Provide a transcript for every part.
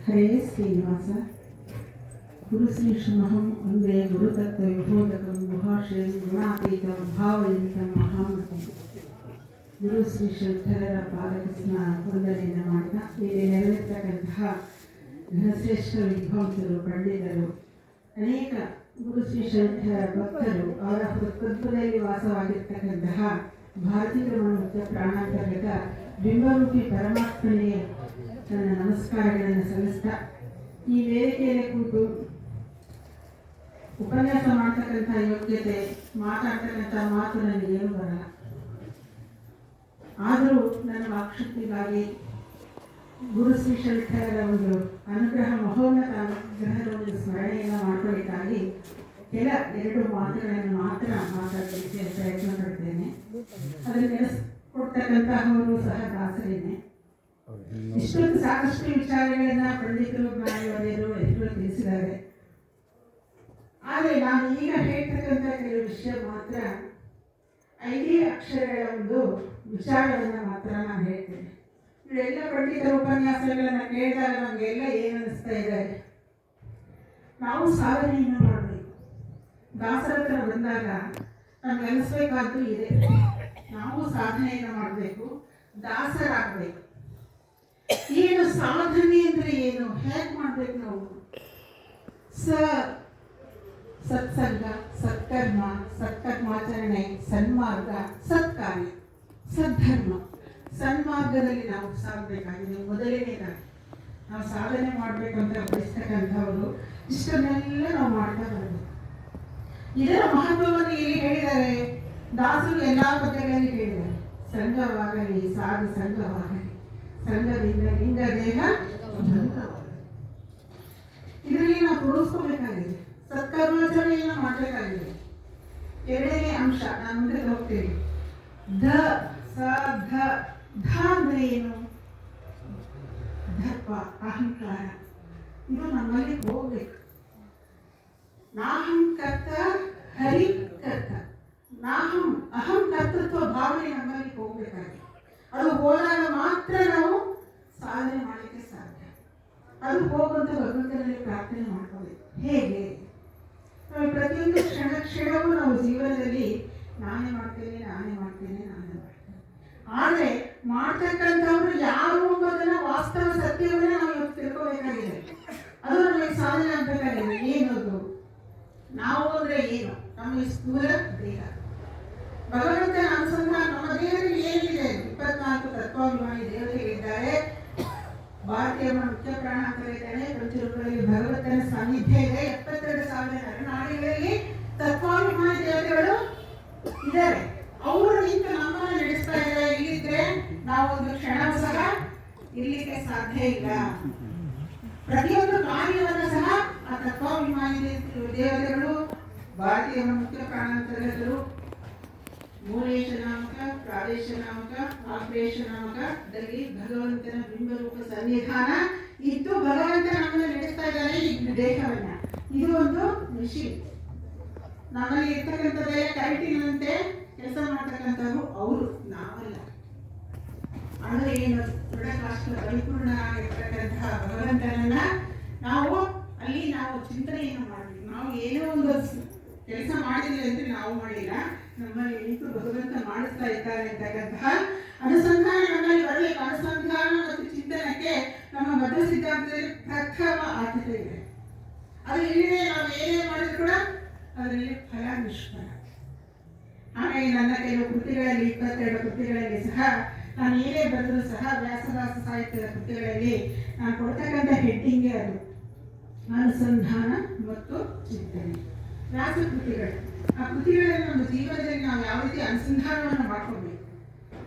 ಹರೇ ಶ್ರೀನಿವಾಸ. ಗುರುಶ್ರೀಷ್ಮಹಂ ಒಂದೇ ಗುರುತತ್ವ ವಿಬೋಧಕಂ ಗುಹಾಶ್ರಯ ಗುಣಾತೀತಂ ಭಾವಯುಕ್ತಂ ಮಹಾಮತಿ. ಗುರು ಶ್ರೀ ಶ್ರೀಧರರ ಪಾದಕಸ್ನ ವಂದನೆಯನ್ನು ಮಾಡ್ತಾ ಇಲ್ಲಿ ನೆರವೇರ್ತಕ್ಕಂತಹ ಘನಶ್ರೇಷ್ಠ ವಿದ್ವಾಂಸರು, ಪಂಡಿತರು, ಅನೇಕ ಗುರು ಶ್ರೀ ಶ್ರೀಧರ ಭಕ್ತರು, ಅವರ ಹೃದಯದಲ್ಲಿ ವಾಸವಾಗಿರ್ತಕ್ಕಂತಹ ಭಾರತೀಯ ಮುಕ್ತ ಪ್ರಾಣಾಂತರ್ಗತ ಬಿಂಬರೂಪಿ ಪರಮಾತ್ಮನಿಗೆ ನನ್ನ ನಮಸ್ಕಾರಗಳನ್ನು ಸಲ್ಲಿಸ್ತಾ, ಈ ವೇದಿಕೆಯಲ್ಲಿ ಕೂತು ಉಪನ್ಯಾಸ ಮಾಡ್ತಕ್ಕಂಥ ಯೋಗ್ಯತೆ, ಮಾತಾಡ್ತಕ್ಕಂಥ ಮಾತು ನನಗೆ ಏನು ಬರಲ್ಲ. ಆದರೂ ನನ್ನ ವಾಕ್ಶಕ್ತಿಗಾಗಿ ಗುರು ಶ್ರೀ ಶ್ರೀಧರರ ಒಂದು ಅನುಗ್ರಹ, ಮಹೋನ್ನತ ಅನುಗ್ರಹದ ಒಂದು ಸ್ಮರಣೆಯನ್ನು ಮಾಡ್ಕೊಳ್ಳಿಕ್ಕಾಗಿ ಎರಡು ಮಾತುಗಳನ್ನು ಮಾತ್ರ ಮಾತಾಡಲಿಕ್ಕೆ ಪ್ರಯತ್ನ ಪಡ್ತೇನೆ. ಅದನ್ನು ನಡೆಸ್ಕೊಡ್ತಕ್ಕಂತಹವರು ಸಹ ದಾಸರೇನೆ. ಇಷ್ಟೊಂದು ಸಾಕಷ್ಟು ವಿಚಾರಗಳನ್ನ ಪಂಡಿತರು, ಜ್ಞಾನಿವರ್ಯರು ಎಲ್ಲರೂ ತಿಳಿಸಿದ್ದಾರೆ. ಆದರೆ ನಾನು ಈಗ ಹೇಳ್ತಕ್ಕಂಥ ಕೆಲವು ವಿಷಯ ಮಾತ್ರ 5 ಅಕ್ಷರಗಳ ಒಂದು ವಿಚಾರವನ್ನು ಮಾತ್ರ ನಾನು ಹೇಳ್ತೇನೆ. ಇವರೆಲ್ಲ ಪಂಡಿತರ ಉಪನ್ಯಾಸಗಳನ್ನು ಕೇಳಿದಾಗ ನಮಗೆಲ್ಲ ಏನು ಅನ್ನಿಸ್ತಾ ಇದೆ, ನಾವು ಸಾಧನೆಯನ್ನು ಮಾಡಬೇಕು. ದಾಸರ ಹತ್ರ ಬಂದಾಗ ನಮ್ಗೆ ಅನಿಸ್ಬೇಕಾದ್ದು ಇದೆ, ನಾವು ಸಾಧನೆಯನ್ನು ಮಾಡಬೇಕು, ದಾಸರಾಗಬೇಕು. ಏನು ಸಾಧನೆ ಅಂದರೆ ಏನು, ಹೇಗೆ ಮಾಡಬೇಕು ನಾವು? ಸತ್ಸಂಗ, ಸತ್ಕರ್ಮ, ಸತ್ಕರ್ಮಾಚರಣೆ, ಸನ್ಮಾರ್ಗ, ಸತ್ಕಾರ್ಯ, ಸದ್ಧರ್ಮ. ಸನ್ಮಾರ್ಗದಲ್ಲಿ ನಾವು ಸಾಗಬೇಕಾಗಿದೆ. ಮೊದಲನೇದಾಗಿ ನಾವು ಸಾಧನೆ ಮಾಡಬೇಕಂತ ಬಯಸ್ತಕ್ಕಂಥವರು ಇಷ್ಟನ್ನೆಲ್ಲ ನಾವು ಮಾಡ್ತಾ ಬರಬೇಕು. ಇದರ ಮಹತ್ವವನ್ನು ಇಲ್ಲಿ ಹೇಳಿದ್ದಾರೆ ದಾಸರು. ಎಲ್ಲ ಪದ್ಯಗಳಲ್ಲಿ ಹೇಳಿದ್ದಾರೆ, ಸಂಘವಾಗಲಿ ಸಾಧು ಸಂಘವಾಗಲಿ, ಸಂಘದಿಂದ ಲಿಂಗ ದೇಹ ಭಂಗವಾಗಲಿ. ಇದರಲ್ಲಿ ನಾವು ತೋರಿಸ್ಕೋಬೇಕಾಗಿದೆ, ಸತ್ಕರ್ಮಾಚರಣೆಯನ್ನು ಮಾಡಬೇಕಾಗಿದೆ. ಎರಡನೇ ಅಂಶ ನಾನು ಮುಂದೆ ಹೋಗ್ತೇನೆ. ಧ ಅಂದ್ರೆ ಏನು? ದರ್ಪ, ಅಹಂಕಾರ. ಇದು ನಮ್ಮಲ್ಲಿ ಹೋಗ್ಬೇಕು. ನಾಹಂ ಕರ್ತ ಹರಿ ಕರ್ತ. ಅಹಂ ಕರ್ತೃತ್ವ ಭಾವನೆ ನಮ್ಮಲ್ಲಿ ಹೋಗ್ಬೇಕಾಗಿದೆ. ಅದು ಹೋದಾಗ ಮಾತ್ರ ನಾವು ಸಾಧನೆ ಮಾಡಲಿಕ್ಕೆ ಸಾಧ್ಯ. ಅದು ಹೋಗುವಂತ ಭಗವಂತನಲ್ಲಿ ಪ್ರಾರ್ಥನೆ ಮಾಡ್ಕೋಬೇಕು. ಹೇಗೆ? ಪ್ರತಿಯೊಂದು ಕ್ಷಣವೂ ನಾವು ಜೀವನದಲ್ಲಿ ನಾನೇ ಮಾಡ್ತೇನೆ. ಆದರೆ ಮಾಡ್ತಕ್ಕಂಥವ್ರು ಯಾರು ಎಂಬುದನ್ನ ವಾಸ್ತವ ಸತ್ಯವನ್ನ ನಾವು ಇವತ್ತು ತಿಳ್ಕೋಬೇಕಾಗಿದೆ. ಅದು ನಮಗೆ ಸಾಧನೆ ಆಗ್ಬೇಕಾಗಿದೆ. ಏನದು? ನಾವು ಅಂದ್ರೆ ಏನು? ನಮ್ಮ ಸ್ಥೂಲ ದೇಹ. ಭಗವಂತನ ಅನುಸಂಧಾನ ನಮ್ಮ ದೇಹದಲ್ಲಿ ಏನಿದೆ? 24 ತತ್ವಾಭಿಮಾನಿ ದೇವತೆಗಳಿದ್ದಾರೆ. ಭಾರತೀಯ ಮುಖ್ಯ ಪ್ರಾಣಾಂತರ ಇದ್ದಾನೆ. ಪಂಚರೂಪಗಳಲ್ಲಿ ಭಗವಂತನ ಸಾನ್ನಿಧ್ಯ ಇದೆ. 72,000 ನರನಾಡಿಗಳಲ್ಲಿ ತತ್ವಾಭಿಮಾನಿ ದೇವತೆಗಳು ಇದ್ದಾರೆ. ಅವರು ನಿಂತು ನಮ್ಮನ್ನು ನಡೆಸ್ತಾ ಇದ್ದಾರೆ. ಇಲ್ಲಿದ್ರೆ ನಾವು ಒಂದು ಕ್ಷಣವೂ ಸಹ ಇರ್ಲಿಕ್ಕೆ ಸಾಧ್ಯ ಇಲ್ಲ. ಪ್ರತಿಯೊಂದು ಕಾರ್ಯವನ್ನು ಸಹ ಆ ತತ್ವಾಭಿಮಾನಿ ದೇವತೆಗಳು, ಭಾರತೀಯ ಮುಖ್ಯ ಪ್ರಾಣಾಂತರಗಳು, ಮೂಲೇಶ ನಾಮಕ, ಪ್ರಾದೇಶ ನಾಮಕ, ಆಕ್ಲೇಶ ನಾಮಕದಲ್ಲಿ ಭಗವಂತನ ಬಿಂಬರೂಪ ಸನ್ನಿಧಾನ ಇದ್ದು ಭಗವಂತ ನಮ್ಮನ್ನು ನಡೆಸ್ತಾ ಇದ್ದಾರೆ ಈ ದೇಹವನ್ನ. ಇದು ಒಂದು ಮಿಷಿನ್. ನಮ್ಮಲ್ಲಿ ಇರ್ತಕ್ಕಂಥದ್ದೆಲ್ಲ ಕರೆಂಟಿನಂತೆ ಕೆಲಸ ಮಾಡ್ತಕ್ಕಂಥವ್ರು ಅವರು, ನಾವಲ್ಲ. ಅಂದ್ರೆ ಏನು? ದೃಢಕಾಷ್ಟ ಪರಿಪೂರ್ಣ ಆಗಿರ್ತಕ್ಕಂತಹ ಭಗವಂತನನ್ನ ನಾವು ಚಿಂತನೆಯನ್ನು ಮಾಡಬೇಕು. ನಾವು ಏನೋ ಒಂದು ಕೆಲಸ ಮಾಡಿದ್ವಿ ಅಂದ್ರೆ ನಾವು ಮಾಡಿಲ್ಲ, ನಮ್ಮಲ್ಲಿ ನಿಂತು ಭಗವಂತ ಮಾಡಿಸ್ತಾ ಇದ್ದಾರೆ ಅಂತಕ್ಕಂತಹ ಅನುಸಂಧಾನ ನಮ್ಮಲ್ಲಿ ಬರಬೇಕು. ಅನುಸಂಧಾನ ಮತ್ತು ಚಿಂತನಕ್ಕೆ ನಮ್ಮ ಮಧ್ಯ ಸಿದ್ಧಾಂತದಲ್ಲಿ ಪ್ರಥಮ ಆದ್ಯತೆ ಇದೆ. ಅದು ಇಲ್ಲದೆ ನಾವು ಏನೇ ಮಾಡಿದ್ರು ಕೂಡ ಅದರಲ್ಲಿ ಫಲ ನಿಷ್ಫಲ. ಹಾಗಾಗಿ ನನ್ನ ಕೆಲವು ಕೃತಿಗಳಲ್ಲಿ 22 ಕೃತಿಗಳಲ್ಲಿ ಸಹ ನಾನು ಏನೇ ಬರೆದರೂ ಸಹ ವ್ಯಾಸದಾಸ ಸಾಹಿತ್ಯದ ಕೃತಿಗಳಲ್ಲಿ ನಾನು ಕೊಡ್ತಕ್ಕಂಥ ಹೆಡ್ಡಿಂಗೇ ಅದು, ಅನುಸಂಧಾನ ಮತ್ತು ಚಿಂತನೆ. ವ್ಯಾಸ ಕೃತಿಗಳು, ಆ ಕೃತಿಗಳಲ್ಲಿ ನಮ್ಮ ಜೀವನದಲ್ಲಿ ನಾವು ಯಾವ ರೀತಿ ಅನುಸಂಧಾನವನ್ನು ಮಾಡ್ಕೊಳ್ಬೇಕು.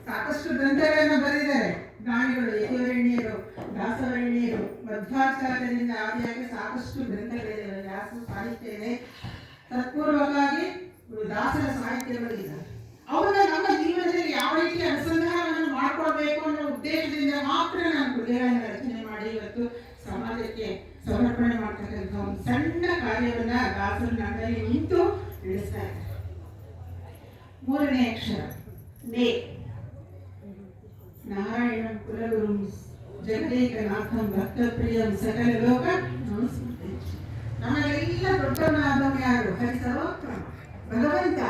ಸಾಕಷ್ಟು ಗ್ರಂಥಗಳನ್ನು ಬರೆದಿದ್ದಾರೆ ಜ್ಞಾನಿಗಳು, ಯತಿವರಣ್ಯರು, ದಾಸವರಣ್ಯರು, ಮಧ್ವಾಚಾರ್ಯರಿಂದ ಆದಿಯಾಗಿ ಸಾಕಷ್ಟು ಗ್ರಂಥಗಳಿವೆ. ವ್ಯಾಸ ಸಾಹಿತ್ಯ ಇದೆ, ತತ್ಪೂರ್ವಕವಾಗಿ ದಾಸರ ಸಾಹಿತ್ಯಗಳು ಇದ್ದಾವೆ. ಅವಾಗ ನಮ್ಮ ಜೀವನದಲ್ಲಿ ಯಾವ ರೀತಿ ಅನುಸಂಧಾನವನ್ನು ಮಾಡ್ಕೊಳ್ಬೇಕು ಅನ್ನೋ ಉದ್ದೇಶದಿಂದ ಮಾತ್ರ ನಾನು ಕೃತಿಗಳನ್ನು ರಚನೆ ಮಾಡಿ ಇವತ್ತು ಸಮಾಜಕ್ಕೆ ಸಮರ್ಪಣೆ ಮಾಡ್ತಕ್ಕಂಥ ಒಂದು ಸಣ್ಣ ಕಾರ್ಯವನ್ನ ದಾಸರು ನನ್ನಲ್ಲಿ ನಿಂತು ನಡೆಸ್ತಾ ಇದ್ದಾರೆ. 3ನೇ ಅಕ್ಷರ ನೇ. ನಾರಾಯಣ ಕುಲಗುರು ಜಗದೇಕನಾಥಂ ಭಕ್ತಪ್ರಿಯಂ ಸಕಲ ಲೋಕ ನಮಸ್ತೆ. ನಮಗೆಲ್ಲ ದೊಡ್ಡವನಾದವ ಯಾರು? ಹರಿ ಸರ್ವೋತ್ತಮ ಭಗವಂತ.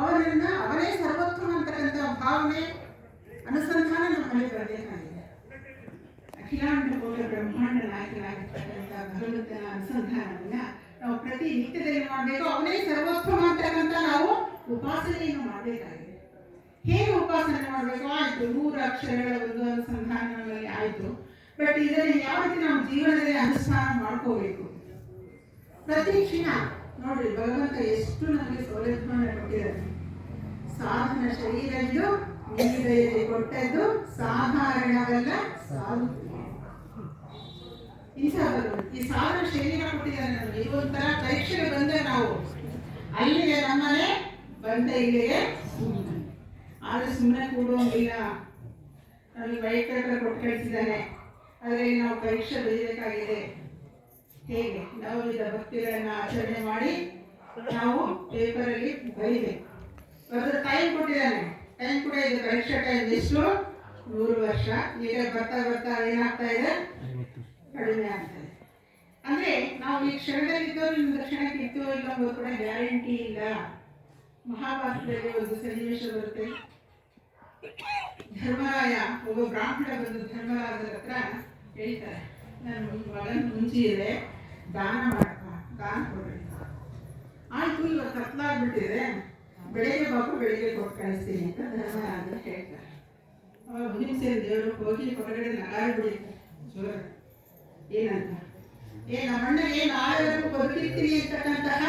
ಅವನೇ ಸರ್ವೋತ್ತಮ ಅಂತಕ್ಕಂಥ ಭಾವನೆ ಅನುಸಂಧಾನ ನಮ್ಮಲ್ಲಿ ಬರಬೇಕಾಗಿದೆ. ಅಖಿಲಾಂಡ ಕೋಟ ಬ್ರಹ್ಮಾಂಡ ನಾಯಕನಾಗಿರ್ತಕ್ಕಂಥ ಭಗವಂತನ ಅನುಸಂಧಾನವನ್ನ ನಾವು ಪ್ರತಿ ನಿತ್ಯದಲ್ಲಿ ಮಾಡಬೇಕು. ಅವನೇ ಸರ್ವೋತ್ತಮ ಅಂತಕ್ಕಂಥ ನಾವು ಉಪಾಸನೆಯನ್ನು ಮಾಡಬೇಕಾಗಿದೆ. ಹೇಗೆ ಉಪಾಸನೆ ಮಾಡಬೇಕು? ಆಯ್ತು, 3 ಅಕ್ಷರಗಳ ಒಂದು ಅನುಸಂಧಾನ ನಮ್ಮಲ್ಲಿ ಆಯ್ತು. ಬಟ್ ಇದನ್ನು ಯಾವ ರೀತಿ ನಾವು ಜೀವನದಲ್ಲಿ ಅನುಷ್ಠಾನ ಮಾಡ್ಕೋಬೇಕು? ಪ್ರತಿ ಕ್ಷಣ ನೋಡ್ರಿ, ಭಗವಂತ ಎಷ್ಟು ನಮಗೆ ಸೌಲಭ್ಯವನ್ನು ಕೊಟ್ಟಿದ್ದಾನೆ. ಸಾಧನ ಶರೀರದ್ದು ನೀರಲ್ಲಿ ಕೊಟ್ಟದ್ದು ಸಾಧಾರಣವಲ್ಲ ಸಾಧು. ಇಂಥ ಭಗವಂತ ಈ ಸಾಧನ ಶರೀರ ಕೊಟ್ಟಿದ್ದಾನೆ ನಮಗೆ. ಇದು ಒಂಥರ ಪರೀಕ್ಷೆಗೆ ಬಂದ್ರೆ ನಾವು ಅಲ್ಲಿಗೆ ನಮ್ಮನೆ ಬಂದ ಇಲ್ಲಿಗೆ ಆದ್ರೆ ಸುಮ್ಮನೆ ಕೂಡುವಂಗಿಲ್ಲ. ನಮಗೆ ವೈಯಕ್ತಿಕ ಕೊಟ್ಟು ಕಳಿಸಿದ್ದಾನೆ. ಅದರಲ್ಲಿ ನಾವು ಪರೀಕ್ಷೆ ಬರೀಬೇಕಾಗಿದೆ. ಹೇಗೆ ನವವಿಧ ಭಕ್ತಿಗಳನ್ನು ಆಚರಣೆ ಮಾಡಿ ನಾವು ಪೇಪರಲ್ಲಿ ಬರೀಬೇಕು. ಬರೆದ ಟೈಮ್ ಕೊಟ್ಟಿದ್ದಾನೆ. ಟೈಮ್ ಕೂಡ ಇದೆ. ಪರೀಕ್ಷಾ ಟೈಮ್ ಎಷ್ಟು? 100 ವರ್ಷ. ಈಗ ಬರ್ತಾ ಬರ್ತಾ ಏನಾಗ್ತಾ ಇದೆ? ಕಡಿಮೆ ಆಗ್ತಾ ಇದೆ. ಅಂದ್ರೆ ನಾವು ಈ ಕ್ಷಣದಲ್ಲಿದ್ದವರು ಇನ್ನೊಂದು ಕ್ಷಣಕ್ಕೆ ಇತ್ತು ಇಲ್ಲ ಅನ್ನೋದು ಕೂಡ ಗ್ಯಾರಂಟಿ ಇಲ್ಲ. ಮಹಾಭಾರತದಲ್ಲಿ ಒಂದು ಸನ್ನಿವೇಶ ಬರುತ್ತೆ. ಧರ್ಮರಾಯ, ಒಬ್ಬ ಬ್ರಾಹ್ಮಣ ಬಂದು ಧರ್ಮರಾಜರ ಹತ್ರ ಹೇಳ್ತಾರೆ, ನನ್ನ ಮಗನ ಮುಂಚೆ ಇದೆ, ದಾನ ಮಾಡಪ್ಪ, ದಾನ ಕೊಡ್ರಿ. ಆಯ್ತು, ಇವಾಗ ಕತ್ಲಾಗ್ಬಿಟ್ಟಿದೆ, ಬೆಳಿಗ್ಗೆ ಬಾಪು ಬೆಳಿಗ್ಗೆ ಕೊಟ್ಟು ಕಳಿಸ್ತೀನಿ ಅಂತ ಧರ್ಮರಾಜ ಹೇಳ್ತಾರೆ. ಅವಾಗ ಭೀಮಸೇನ ದೇವರು ಹೋಗಿ ಹೊರಗಡೆ ನಗಾರಿ ಬಿಡಿತಾರೆ ಜೋರ. ಏನಂತ? ನಮ್ಮಣ್ಣ ಏನು ಆಳವರೆಗೂ ಬದುಕಿರ್ತೀನಿ ಅಂತಕ್ಕಂತಹ